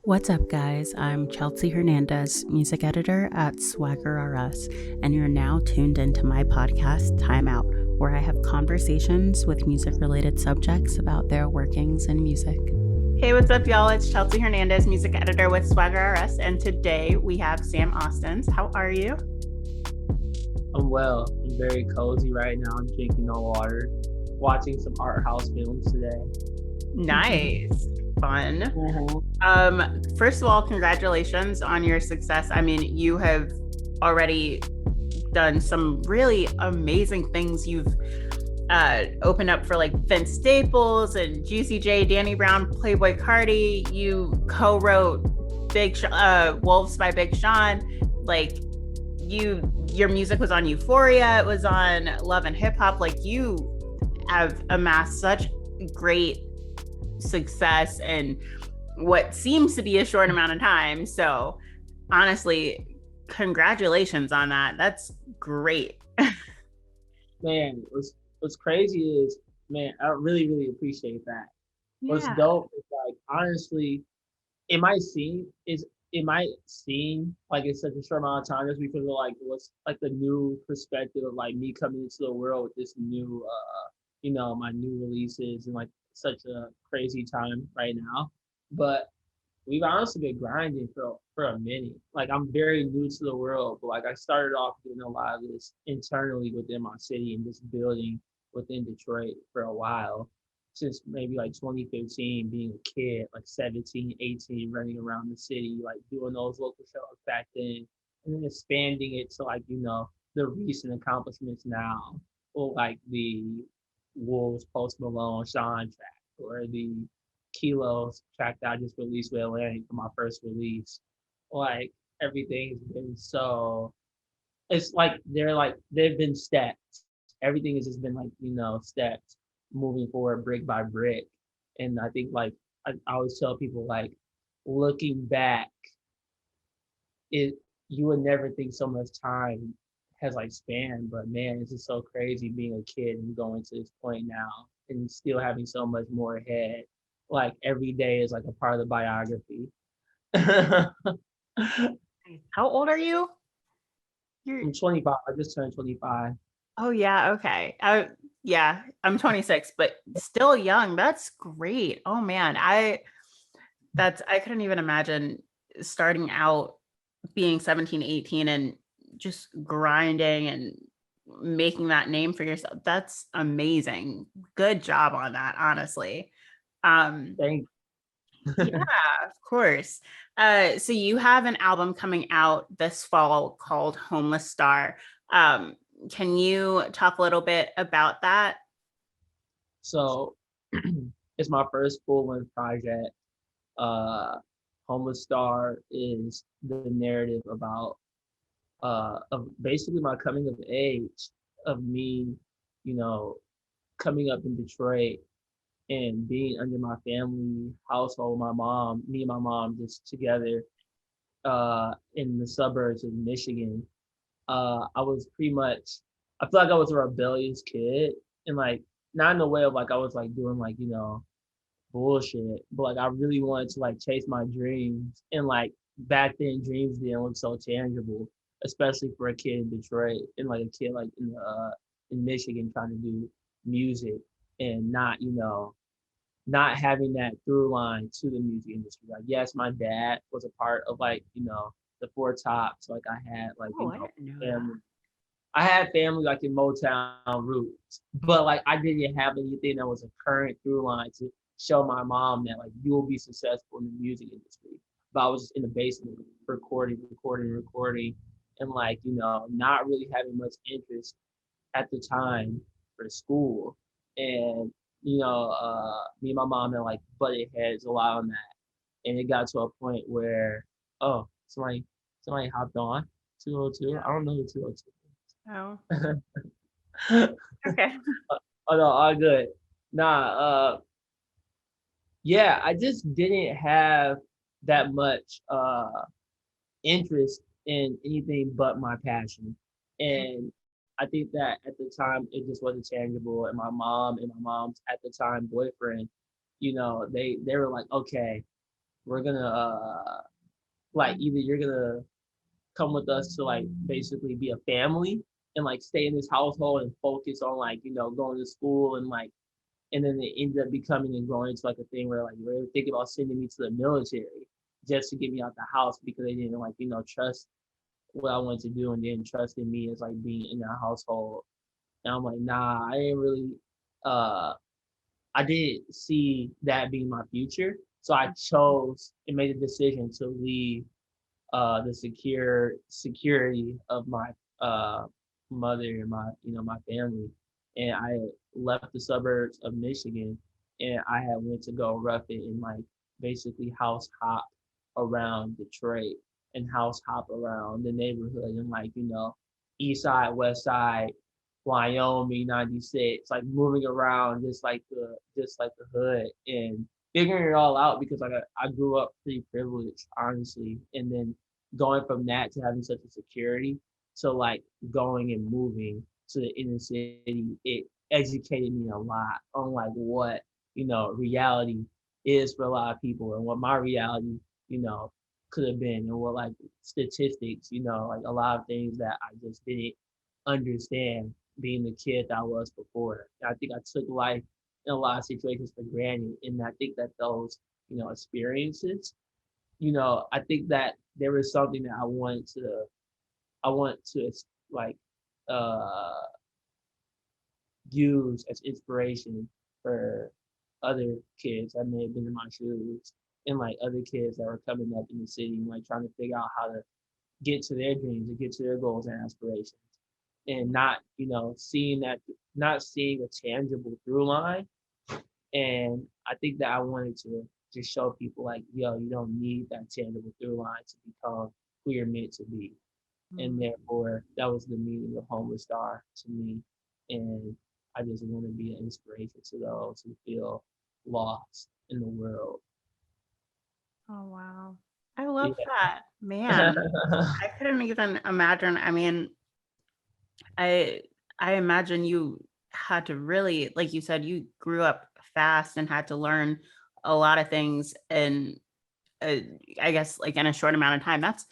What's up, guys? I'm Chelsea Hernandez, music editor at Swagger RS, and you're now tuned into my podcast, Time Out, where I have conversations with music related subjects about their workings in music. Hey, what's up, y'all? It's Chelsea Hernandez, music editor with Swagger RS, and today we have Sam Austins. How are you? I'm well. I'm very cozy right now. I'm drinking no water, watching some art house films today. Nice. Fun. Mhm. First of all, congratulations on your success. I mean, you have already done some really amazing things. You've opened up for like Vince Staples and Juicy J, Danny Brown, Playboi Carti. You co-wrote Wolves by Big Sean. Like your music was on Euphoria. It was on Love and Hip Hop. Like you have amassed such great success in what seems to be a short amount of time. So honestly, congratulations on that. That's great. Man, what's crazy is, man, I really appreciate that. What's Yeah. dope is like honestly, it might seem is it might seem like it's such a short amount of time just because of like what's like the new perspective of like me coming into the world with this new my new releases and like such a crazy time right now. But we've honestly been grinding for a minute. Like I'm very new to the world, but like I started off doing a lot of this internally within my city and just building within Detroit for a while. Since maybe like 2015, being a kid, like 17, 18, running around the city, like doing those local shows back then, and then expanding it to like, the recent accomplishments now, or like the Wolves Post Malone Sean track, or the Kilos track that I just released with Atlantic for my first release. Like everything's been so it's like they've been steps. Everything has just been like, steps moving forward brick by brick. And I think like I always tell people like looking back, it you would never think so much time has like spanned, but man, it's just so crazy being a kid and going to this point now and still having so much more ahead. Like every day is like a part of the biography. How old are you? You're I'm 25. I just turned 25. Oh yeah, okay. Yeah, I'm 26, but still young. That's great. Oh man, I couldn't even imagine starting out being 17, 18 and just grinding and making that name for yourself. That's amazing. Good job on that, honestly. Um, Thank yeah, of course. So you have an album coming out this fall called Homeless Star. Um, can you talk a little bit about that? So it's my first full-length project. Uh, Homeless Star is the narrative about of basically my coming of age of me, you know, coming up in Detroit and being under my family household, me and my mom just together in the suburbs of Michigan. I was pretty much I feel like I was a rebellious kid and like not in the way of like I was like doing like, bullshit, but like I really wanted to like chase my dreams. And like back then dreams didn't look so tangible, especially for a kid in Detroit and like a kid like in Michigan trying to do music and not having that through line to the music industry. Like yes, my dad was a part of like, the Four Tops. Like I had like, Oh, I didn't know that. family I had family like in Motown roots, but like I didn't have anything that was a current through line to show my mom that like you will be successful in the music industry. But I was just in the basement recording, and like not really having much interest at the time for school. And me and my mom had like butted heads a lot on that, and it got to a point where oh somebody hopped on 202. I don't know the 202. Oh, Oh okay. no, all good. Nah, yeah, I just didn't have that much interest in anything but my passion. And I think that at the time it just wasn't tangible. And my mom and my mom's at the time boyfriend, they were like, okay, we're gonna like either you're gonna come with us to like basically be a family and like stay in this household and focus on like going to school and like and then it ended up becoming and growing into like a thing where like they were thinking about sending me to the military just to get me out the house because they didn't like trust what I wanted to do and didn't trust in me as like being in that household. And I'm like, nah, I ain't really uh I didn't see that being my future. So I chose and made a decision to leave the security of my uh mother and my my family, and I left the suburbs of Michigan, and I had went to go rough it and like basically house hop around Detroit and house hop around the neighborhood and like east side, west side, Wyoming 96, like moving around just like the hood and figuring it all out because like I grew up pretty privileged, honestly, and then going from that to having such a security to like going and moving to the inner city, it educated me a lot on like what reality is for a lot of people and what my reality you know could have been and what like statistics like a lot of things that I just didn't understand being the kid that I was before. I think I took life in a lot of situations for granted, and I think that those experiences, I think that there was something that I want to like uh use as inspiration for other kids that may have been in my shoes and like other kids that were coming up in the city and like trying to figure out how to get to their dreams and get to their goals and aspirations and not seeing that not seeing a tangible through line. And I think that I wanted to just show people like, yo, you don't need that tangible through line to become who you're meant to be. And therefore that was the meaning of Homeless Star to me. And I just want to be an inspiration to those who feel lost in the world. Oh wow. I love Yeah. that. Man, I couldn't even imagine. I mean, I I imagine you had to really, like you said, you grew up fast and had to learn a lot of things in uh, I guess like in a short amount of time. That's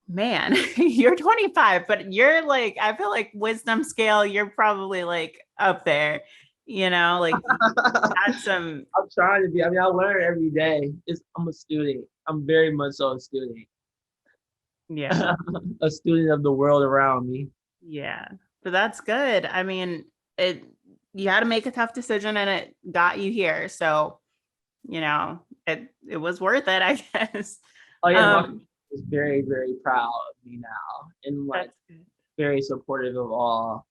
man, you're 25, but you're like, I feel like wisdom scale, you're probably like up there, like you had some, I'm trying to be. I mean, I learn every day. I'm a student. I'm very much so a student. yeah, A student of the world around me. yeah. But that's good. I mean, it you had to make a tough decision and it got you here. So, it was worth it, I guess. Oh yeah, my family Um, is very, very proud of me now, and like that's good. very supportive of all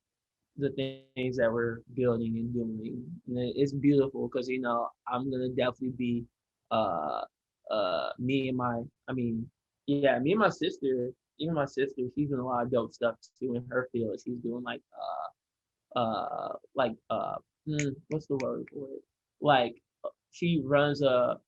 the things that we're building and doing. And it's beautiful because I'm gonna definitely be uh me and my I mean yeah me and my sister even my sister she's doing a lot of dope stuff too in her field. She's doing like what's the word for it? Like she runs a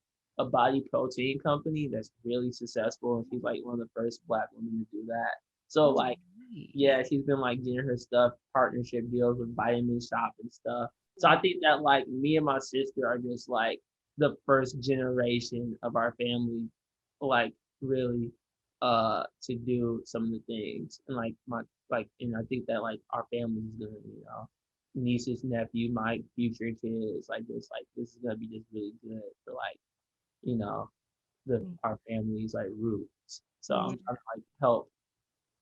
body protein company that's really successful, and she's like one of the first Black women to do that. So Oh, like nice. yeah, she's been like getting her stuff partnership deals with vitamin shop and stuff. So I think that like me and my sister are just like the first generation of our family, like really to do some of the things and like my like and I think that like our family is gonna nieces, nephew, my future kids, like this is gonna be just really good for like, you know, the our family's like roots. So Yeah. I'm trying to like help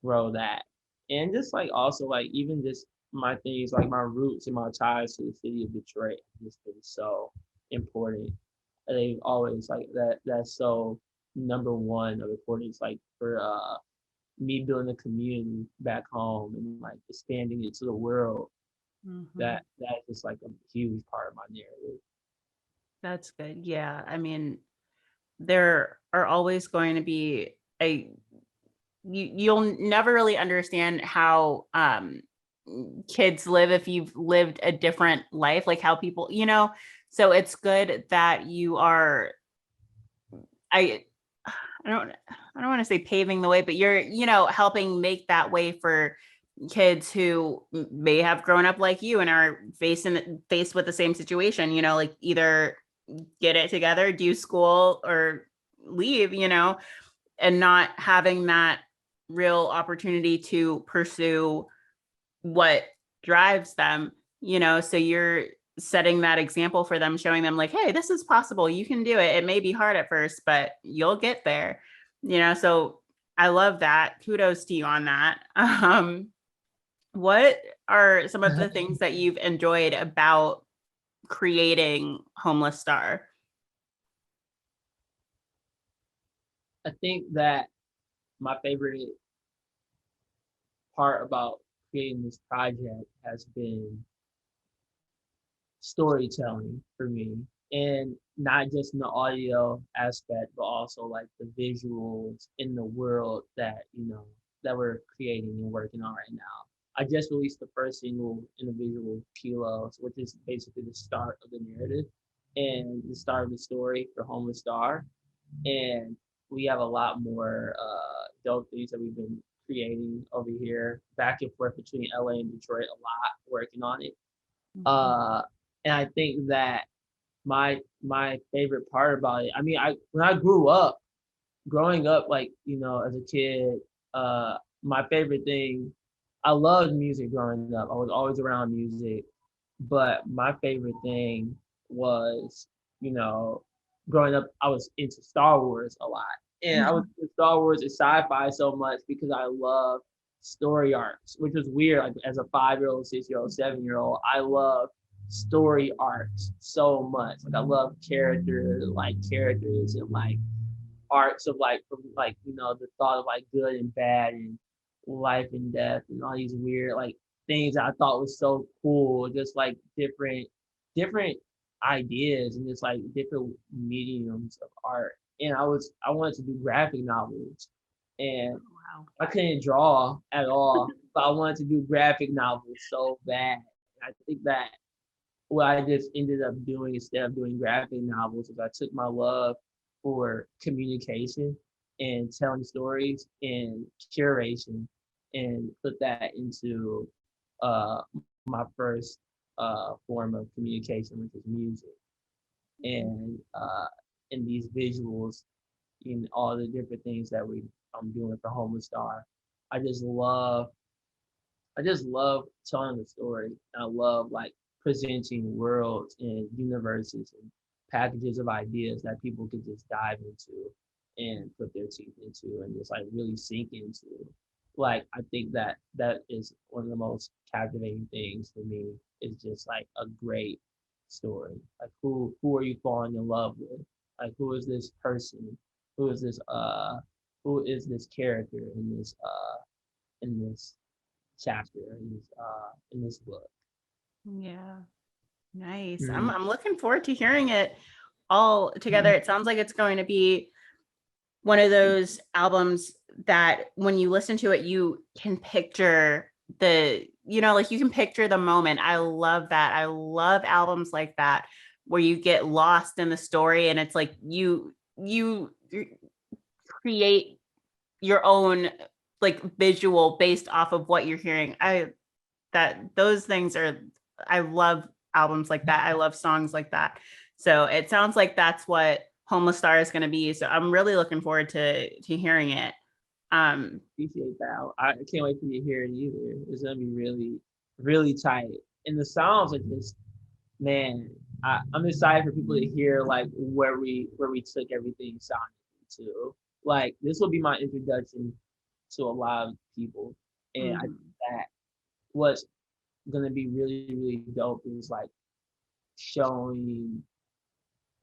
grow that. And just like also like even just my things like my roots and my ties to the city of Detroit have just been so important. They've always like that's so number one of importance like for me building a community back home and like expanding it to the world. Mhm. That is like a huge part of my narrative. That's good. Yeah. I mean, there are always going to be a you'll never really understand how kids live if you've lived a different life, like how people, so it's good that you are I I don't I don't want to say paving the way, but you're, helping make that way for kids who may have grown up like you and are faced with the same situation, like either get it together, do school or leave, and not having that real opportunity to pursue what drives them, so you're setting that example for them, showing them like, hey, this is possible. You can do it. It may be hard at first, but you'll get there, so I love that. Kudos to you on that. What are some of the things that you've enjoyed about creating Homeless Star? I think that my favorite part about creating this project has been storytelling for me, and not just in the audio aspect, but also like the visuals in the world that that we're creating and working on right now. I just released the first single, individual Kilos, which is basically the start of the narrative and the start of the story for Homeless Star. And we have a lot more dope things that we've been creating over here, back and forth between LA and Detroit, a lot working on it. Uh, and I think that my favorite part about it, I mean, I when I growing up, like as a kid, my favorite thing, I loved music growing up. I was always around music, but my favorite thing was, you know, growing up, I was into Star Wars a lot, and I was into Star Wars and sci-fi so much because I love story arcs, which was weird. Like as a 5-year-old, 6-year-old, 7-year-old, I love story arcs so much. Like I love characters and like arcs of like from like the thought of like good and bad and life and death and all these weird like things I thought was so cool. Just like different ideas and just like different mediums of art. And I wanted to do graphic novels, and Wow. I couldn't draw at all, but I wanted to do graphic novels so bad. I think that what I just ended up doing instead of doing graphic novels is I took my love for communication and telling stories and curation and put that into uh, my first form of communication, which is music. And in these visuals, in all the different things that I'm doing for Homeless Star, I just love I just love telling the story. I love like presenting worlds and universes and packages of ideas that people could just dive into and put their teeth into and just like really sink into. Like I think that that is one of the most captivating things for me is just like a great story. Like who are you falling in love with? Like who is this person? Who is this who is this character in this chapter in this book. Yeah. Nice. I'm Mm. I'm looking forward to hearing it all together. It sounds like it's going to be one of those albums that when you listen to it, you can picture like you can picture the moment. I love that. I love albums like that where you get lost in the story and it's like you create your own like visual based off of what you're hearing. Those things are, I love albums like that. I love songs like that. So it sounds like that's what Homeless Star is going to be. So I'm really looking forward to hearing it. Appreciate that. I can't wait for you to hear it either. It's gonna be really, really tight. And the sounds are just man, I'm excited for people to hear like where we took everything sonically to. Like this will be my introduction to a lot of people. And I think Mhm. that what's gonna be really, really dope is like showing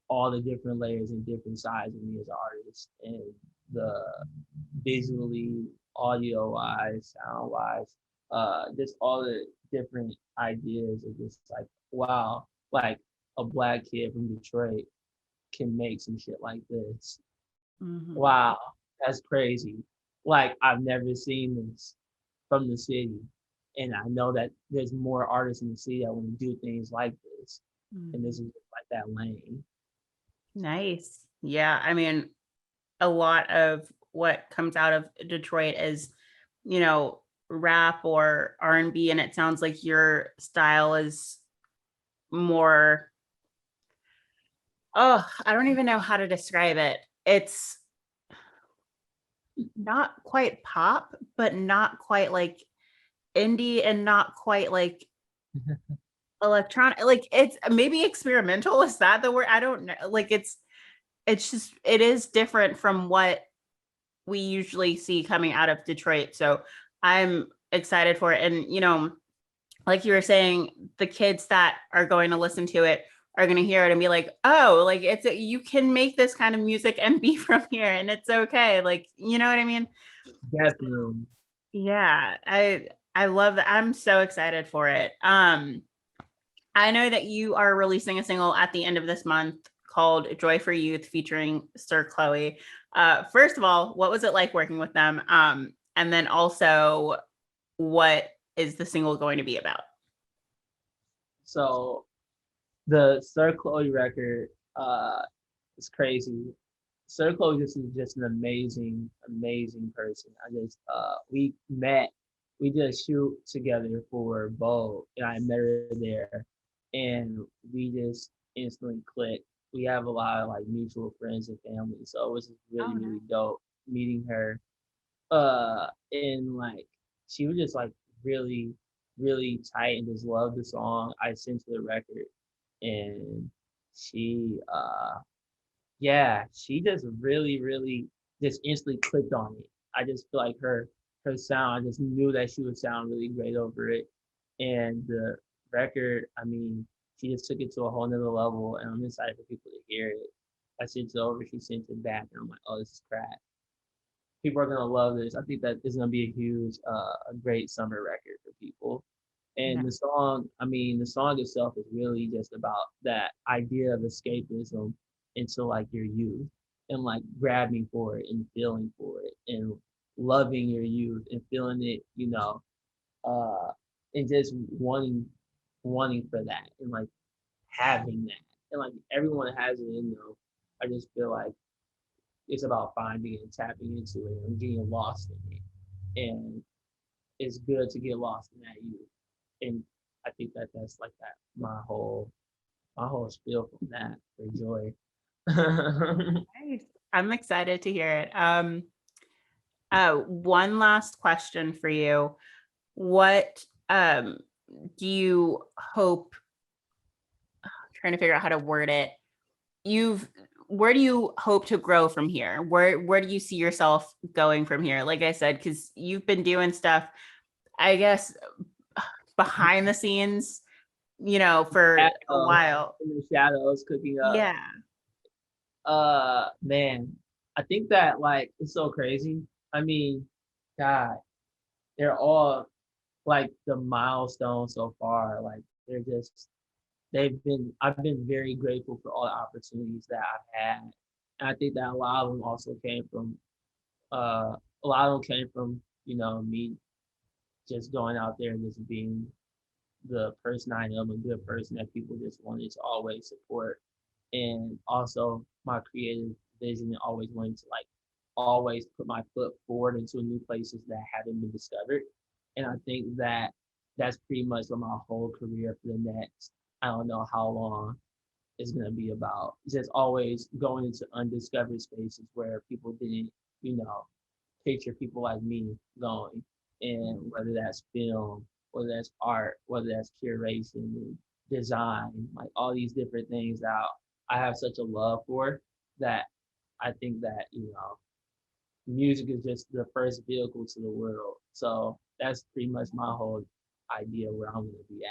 all the different layers and different sides of me as an artist and the visually, audio wise, sound wise, just all the different ideas of just like, wow, like a black kid from Detroit can make some shit like this. Mhm. Wow, that's crazy. Like I've never seen this from the city. And I know that there's more artists in the city that want to do things like this. And this Mhm. is like that lane. Nice. Yeah, I mean, a lot of what comes out of Detroit is, you know, rap or R&B, and it sounds like your style is more, oh, I don't even know how to describe it. it's not quite pop, but not quite like indie and not quite like electronic. Like it's maybe experimental. Is that the word? I don't know. Like it's just it is different from what we usually see coming out of Detroit. So I'm excited for it. And like you were saying, the kids that are going to listen to it are going to hear it and be like, oh, like you can make this kind of music and be from here and it's okay. Like, you know what I mean? Definitely. Yeah, I love that. I'm so excited for it. I know that you are releasing a single at the end of this month called Joy for Youth featuring Sir Chloe. First of all, what was it like working with them? And then also, what is the single going to be about? So the Sir Chloe record is crazy. Sir Chloe just is just an amazing, amazing person. I just we met, we did a shoot together for Vogue, and I met her there, and we just instantly clicked. We have a lot of like mutual friends and family, so it was just Oh really, no. really dope meeting her. And like she was just like really, really tight and just loved the song. I sent her the record, and she yeah, she just really, really just instantly clicked on it. I just feel like her sound, I just knew that she would sound really great over it. And the record, I mean, she just took it to a whole nother level, and I'm excited for people to hear it. I sent it over, she sent it back, and I'm like, oh, this is crack. People are gonna love this. I think that this is gonna be a huge, a great summer record for people. No. And the song, I mean, the song itself is really just about that idea of escapism into like your youth and like grabbing for it and feeling for it and loving your youth and feeling it, uh, and just wanting for that and like having that. And like everyone has it in them. I just feel like it's about finding it and tapping into it and getting lost in it. And it's good to get lost in that youth. And I think that that's like that my whole spiel from that for joy. Nice. I'm excited to hear it. One last question for you. What do you hope, trying to figure out how to word it. Where do you hope to grow from here? Where do you see yourself going from here? Like I said, because you've been doing stuff, I guess, behind the scenes, for a while. In the shadows cooking up. Yeah. Man, I think that like it's so crazy. I mean, God, they're all like the milestones so far. Like I've been very grateful for all the opportunities that I've had. And I think that a lot of them also came from a lot of them came from, me just going out there and just being the person I am, a good person that people just wanted to always support. And also my creative vision and always wanting to like always put my foot forward into new places that haven't been discovered. And I think that that's pretty much what my whole career for the next, I don't know how long, is going to be about. Just always going into undiscovered spaces where people didn't, you know, picture people like me going. And whether that's film, whether that's art, whether that's curation and design, like all these different things that I have such a love for, that I think that, music is just the first vehicle to the world. So that's pretty much my whole idea where I'm going to be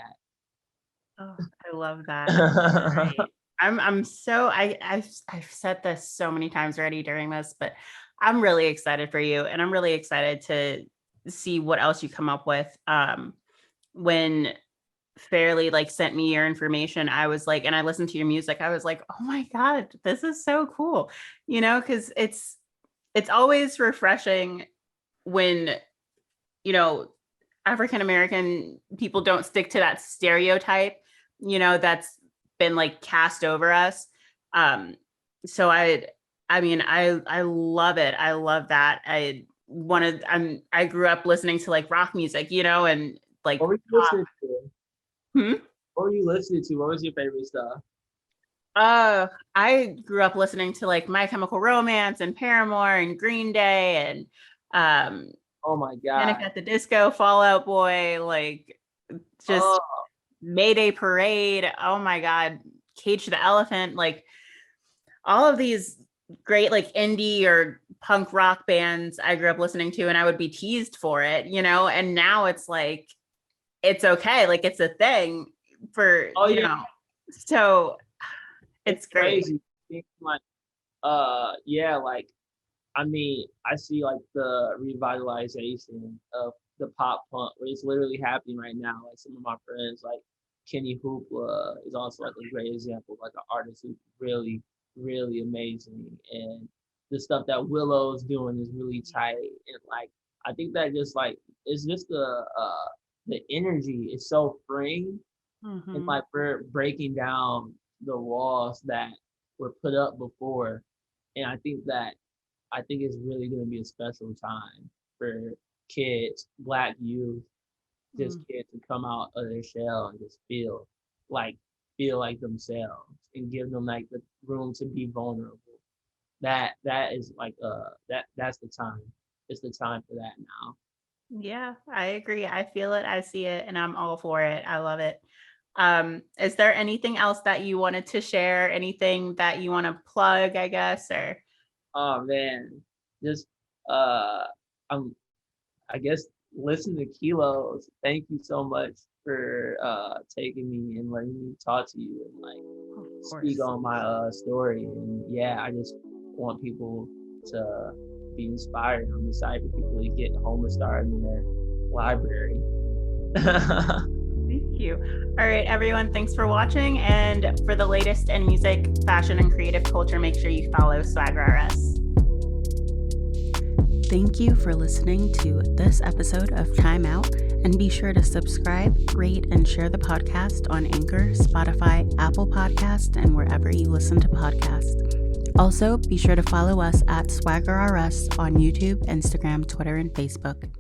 Oh, I love that. at. Right. I'm so I've said this so many times already during this, but I'm really excited for you and I'm really excited to see what else you come up with. When Fairly like sent me your information, I was like, and I listened to your music, I was like, oh my God, this is so cool. Because it's always refreshing when, you know, African American people don't stick to that stereotype, that's been like cast over us. Um, so I love it. I love that. I grew up listening to like rock music, and like What were you pop. listening to? Hmm? What were you listening to? What was your favorite stuff? I grew up listening to like My Chemical Romance and Paramore and Green Day and Oh my Panic God. at the Disco, Fall Out Boy, like just Oh, Mayday Parade. Oh my God, Cage the Elephant, like all of these great like indie or punk rock bands I grew up listening to, and I would be teased for it, and now it's like it's okay, like it's a thing for oh yeah. so It's it's great. crazy. Think like, yeah, like I mean, I see like the revitalization of the pop punk, where it's literally happening right now. Like some of my friends, like Kenny Hoopla, is also like a great example, of, like an artist who's really, really amazing. And the stuff that Willow's doing is really tight. And like, I think that just like it's just the energy is so freeing, and Mm-hmm. like we're breaking down the walls that were put up before. And I think it's really going to be a special time for kids, Black youth, just kids to come out of their shell and just like feel like themselves, and give them like the room to be vulnerable. That is like that's the time. It's the time for that now. Yeah, I agree. I feel it, I see it, and I'm all for it. I love it. Is there anything else that you wanted to share? Anything that you want to plug, I guess, or Oh man, just uh, I'm I guess listen to Kilos. Thank you so much for taking me and letting me talk to you and like of speak course. on my story. And yeah, I just want people to be inspired. I'm excited for people to get Homestar in their library. Thank you. All right, everyone, thanks for watching. And for the latest in music, fashion, and creative culture, make sure you follow Swagger RS. Thank you for listening to this episode of Time Out, and be sure to subscribe, rate, and share the podcast on Anchor, Spotify, Apple Podcast, and wherever you listen to podcasts. Also, be sure to follow us at Swagger RS on YouTube, Instagram, Twitter, and Facebook.